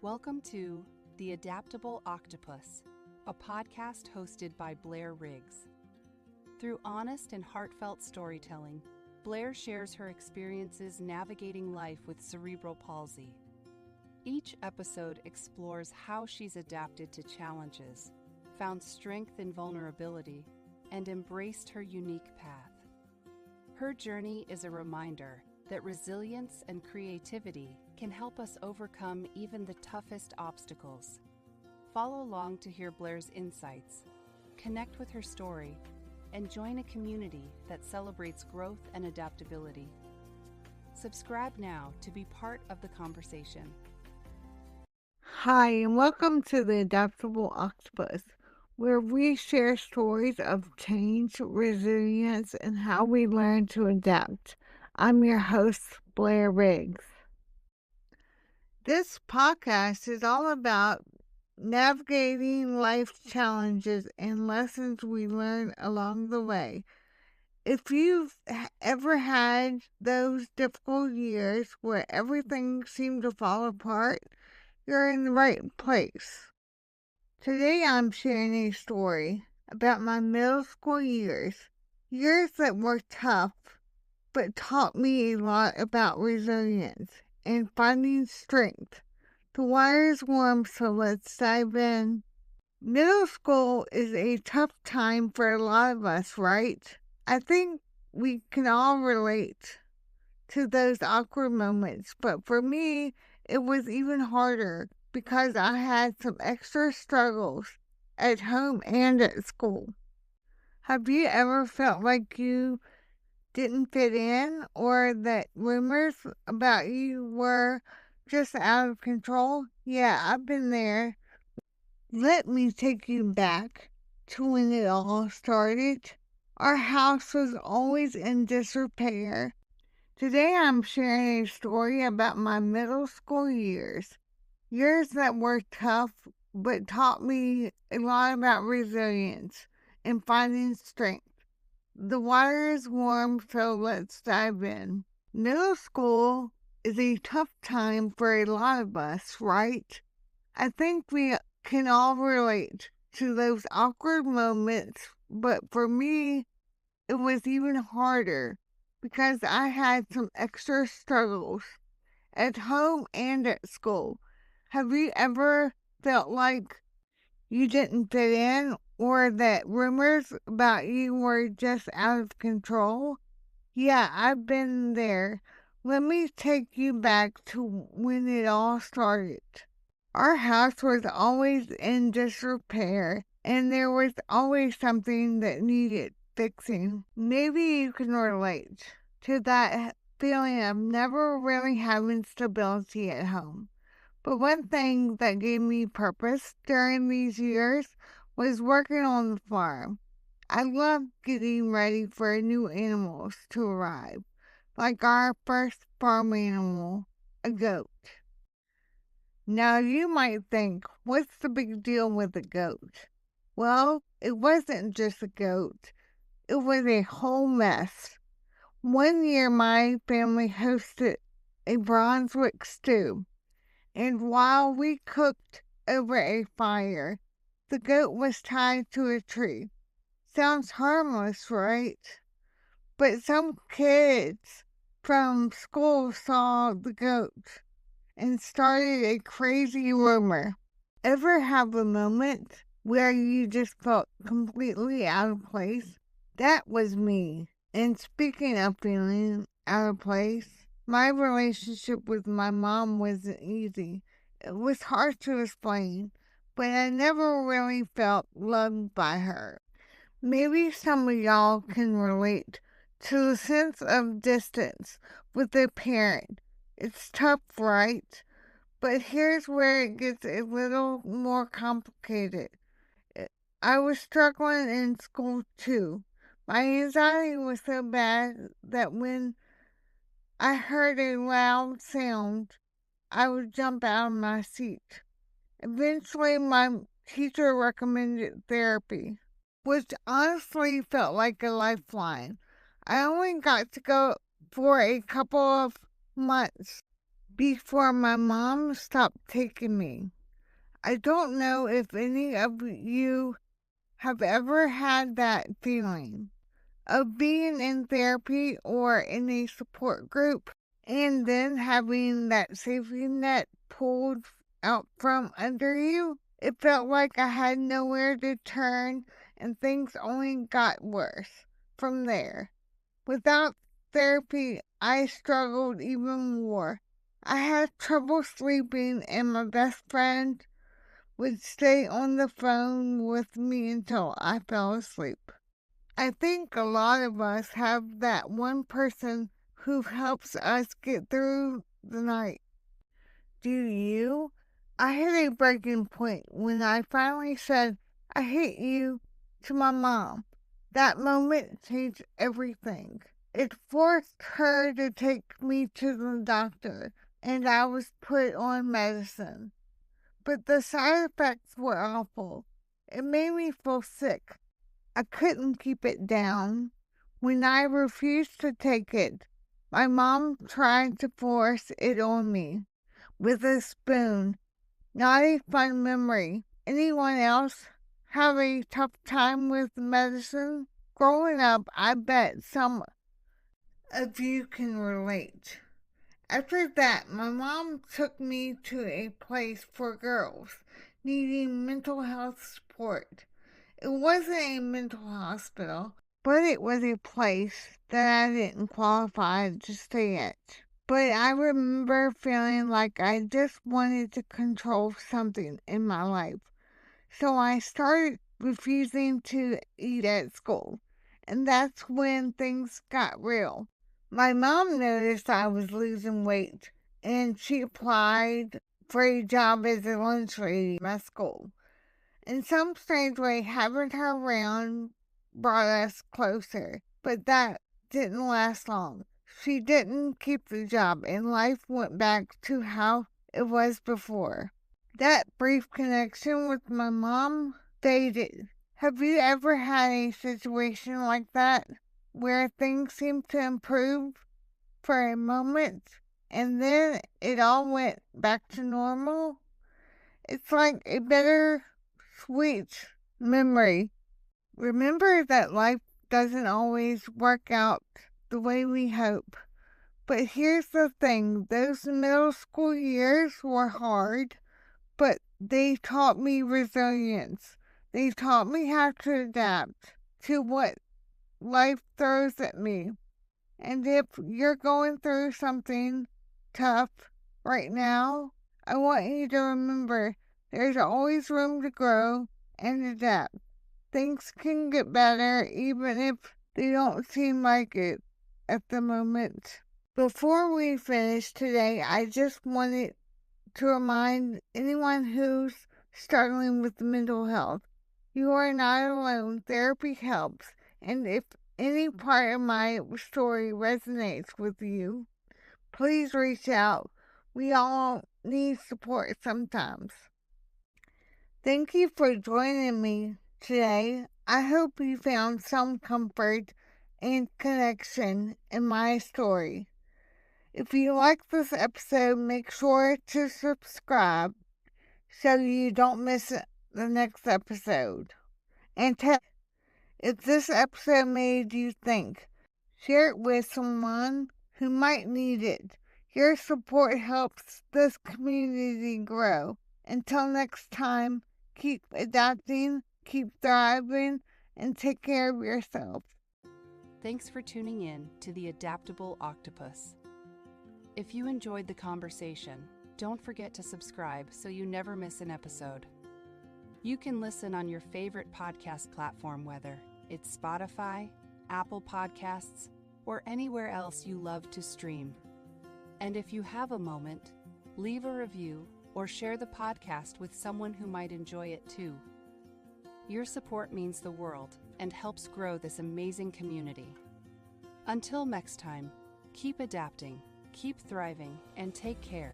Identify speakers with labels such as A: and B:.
A: Welcome to The Adaptable Octopus, a podcast hosted by Blair. Through honest and heartfelt storytelling, Blair shares her experiences navigating life with cerebral palsy. Each episode explores how she's adapted to challenges, found strength in vulnerability, and embraced her unique path. Her journey is a reminder that resilience and creativity can help us overcome even the toughest obstacles. Follow along to hear Blair's insights, connect with her story, and join a community that celebrates growth and adaptability. Subscribe now to be part of the conversation.
B: Hi, and welcome to the Adaptable Octopus, where we share stories of change, resilience, and how we learn to adapt. I'm your host, Blair. This podcast is all about navigating life challenges and lessons we learn along the way. If you've ever had those difficult years where everything seemed to fall apart, you're in the right place. Today I'm sharing a story about my middle school years that were tough, but taught me a lot about resilience and finding strength. The water is warm, so let's dive in. Middle school is a tough time for a lot of us, right? I think we can all relate to those awkward moments, but for me, it was even harder because I had some extra struggles at home and at school. Have you ever felt like you didn't fit in or that rumors about you were just out of control? Yeah, I've been there. Let me take you back to when it all started. Our house was always in disrepair. Today I'm sharing a story about my middle school years that were tough but taught me a lot about resilience and finding strength. The water is warm, so let's dive in. Middle school is a tough time for a lot of us, right? I think we can all relate to those awkward moments, but for me, it was even harder because I had some extra struggles at home and at school. Have you ever felt like you didn't fit in or that rumors about you were just out of control? Yeah, I've been there. Let me take you back to when it all started. Our house was always in disrepair, and there was always something that needed fixing. Maybe you can relate to that feeling of never really having stability at home. But one thing that gave me purpose during these years was working on the farm. I loved getting ready for new animals to arrive, like our first farm animal, a goat. Now you might think, what's the big deal with a goat? Well, it wasn't just a goat. It was a whole mess. One year my family hosted a Brunswick stew, and while we cooked over a fire, the goat was tied to a tree. Sounds harmless, right? But some kids from school saw the goat and started a crazy rumor. Ever have a moment where you just felt completely out of place? That was me. And speaking of feeling out of place, my relationship with my mom wasn't easy. It was hard to explain, but I never really felt loved by her. Maybe some of y'all can relate to the sense of distance with a parent. It's tough, right? But here's where it gets a little more complicated. I was struggling in school too. My anxiety was so bad that when I heard a loud sound, I would jump out of my seat. Eventually, my teacher recommended therapy, which honestly felt like a lifeline. I only got to go for a couple of months before my mom stopped taking me. I don't know if any of you have ever had that feeling of being in therapy or in a support group and then having that safety net pulled out from under you. It felt like I had nowhere to turn and things only got worse from there. Without therapy, I struggled even more. I had trouble sleeping, and my best friend would stay on the phone with me until I fell asleep. I think a lot of us have that one person who helps us get through the night. Do you? I hit a breaking point when I finally said, "I hate you," to my mom. That moment changed everything. It forced her to take me to the doctor, and I was put on medicine. But the side effects were awful. It made me feel sick. I couldn't keep it down. When I refused to take it, my mom tried to force it on me with a spoon. Not a fun memory. Anyone else have a tough time with medicine? Growing up, I bet some of you can relate. After that, my mom took me to a place for girls needing mental health support. It wasn't a mental hospital, but it was a place that I didn't qualify to stay at. But I remember feeling like I just wanted to control something in my life. So I started refusing to eat at school. And that's when things got real. My mom noticed I was losing weight, and she applied for a job as a lunch lady at my school. In some strange way, having her around brought us closer, but that didn't last long. She didn't keep the job, and life went back to how it was before. That brief connection with my mom faded. Have you ever had a situation like that, where things seemed to improve for a moment and then it all went back to normal? It's like a bittersweet memory. Remember that life doesn't always work out the way we hope. But here's the thing, those middle school years were hard, but they taught me resilience. They taught me how to adapt to what life throws at me. And if you're going through something tough right now, I want you to remember there's always room to grow and adapt. Things can get better even if they don't seem like it at the moment. Before we finish today, I just wanted to remind anyone who's struggling with mental health, you are not alone. Therapy helps. And if any part of my story resonates with you, please reach out. We all need support sometimes. Thank you for joining me today. I hope you found some comfort and connection in my story. If you like this episode, make sure to subscribe so you don't miss the next episode. And if this episode made you think, share it with someone who might need it. Your support helps this community grow. Until next time, keep adapting, keep thriving, and take care of yourself.
A: Thanks for tuning in to the Adaptable Octopus. If you enjoyed the conversation, don't forget to subscribe so you never miss an episode. You can listen on your favorite podcast platform, whether it's Spotify, Apple Podcasts, or anywhere else you love to stream. And if you have a moment, leave a review or share the podcast with someone who might enjoy it too. Your support means the world and helps grow this amazing community. Until next time, keep adapting, keep thriving, and take care.